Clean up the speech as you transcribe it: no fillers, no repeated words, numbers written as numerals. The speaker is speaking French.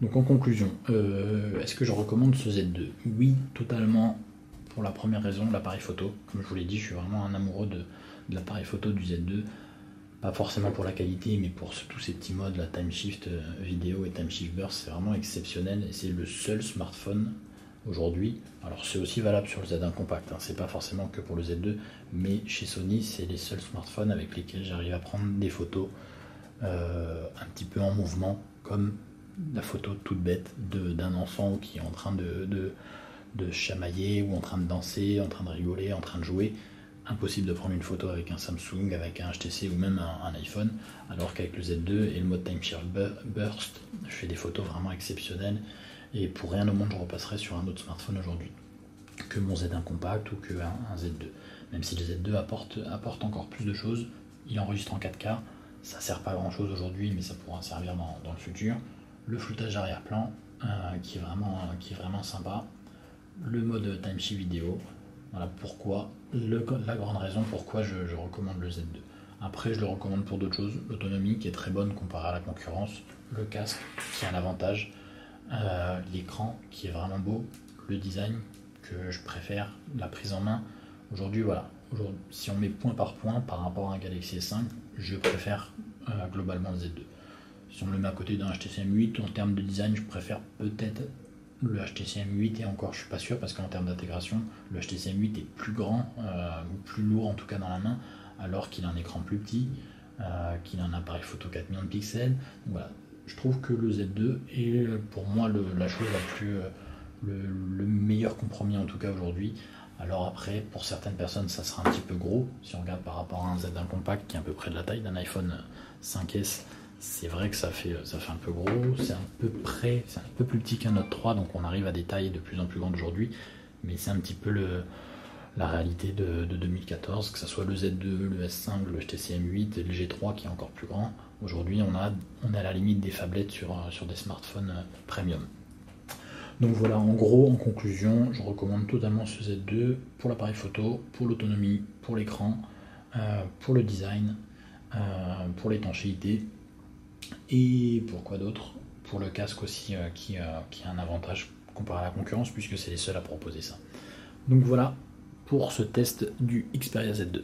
Donc en conclusion, est-ce que je recommande ce Z2? Oui, totalement. Pour la première raison, l'appareil photo. Comme je vous l'ai dit, je suis vraiment un amoureux de l'appareil photo du Z2. Pas forcément pour la qualité, mais pour tous ces petits modes, la time shift vidéo et time shift burst, c'est vraiment exceptionnel. Et c'est le seul smartphone aujourd'hui. Alors c'est aussi valable sur le Z1 compact, hein. C'est pas forcément que pour le Z2, mais chez Sony, c'est les seuls smartphones avec lesquels j'arrive à prendre des photos un petit peu en mouvement, comme la photo toute bête d'un enfant qui est en train de chamailler ou en train de danser, en train de rigoler, en train de jouer. Impossible de prendre une photo avec un Samsung, avec un HTC ou même un iPhone, alors qu'avec le Z2 et le mode Time Shift Burst, je fais des photos vraiment exceptionnelles et pour rien au monde je repasserai sur un autre smartphone aujourd'hui que mon Z1 compact ou que un Z2. Même si le Z2 apporte encore plus de choses, il enregistre en 4K, ça sert pas à grand chose aujourd'hui, mais ça pourra servir dans le futur. Le floutage arrière-plan qui est vraiment sympa. Le mode Time Shift vidéo. Voilà pourquoi, la grande raison pourquoi je recommande le Z2. Après, je le recommande pour d'autres choses. L'autonomie qui est très bonne comparée à la concurrence. Le casque qui a un avantage. L'écran qui est vraiment beau. Le design que je préfère. La prise en main. Aujourd'hui, voilà. Si on met point par point par rapport à un Galaxy S5, je préfère globalement le Z2. Si on le met à côté d'un HTC M8, en termes de design, je préfère peut-être le HTC M8 et encore je suis pas sûr parce qu'en termes d'intégration le HTC M8 est plus grand ou plus lourd en tout cas dans la main alors qu'il a un écran plus petit, qu'il a un appareil photo 4 millions de pixels. Donc voilà, je trouve que le Z2 est pour moi la chose la plus le meilleur compromis en tout cas aujourd'hui. Alors après pour certaines personnes ça sera un petit peu gros si on regarde par rapport à un Z1 compact qui est à peu près de la taille d'un iPhone 5S. C'est vrai que ça fait un peu gros, c'est un peu plus petit qu'un Note 3, donc on arrive à des tailles de plus en plus grandes aujourd'hui, mais c'est un petit peu la réalité de 2014, que ce soit le Z2, le S5, le HTC M8 et le G3 qui est encore plus grand. Aujourd'hui on est à la limite des phablettes sur des smartphones premium. Donc voilà, en gros, en conclusion, je recommande totalement ce Z2 pour l'appareil photo, pour l'autonomie, pour l'écran, pour le design, pour l'étanchéité. Et pourquoi d'autre? Pour le casque aussi qui a un avantage comparé à la concurrence puisque c'est les seuls à proposer ça. Donc voilà pour ce test du Xperia Z2.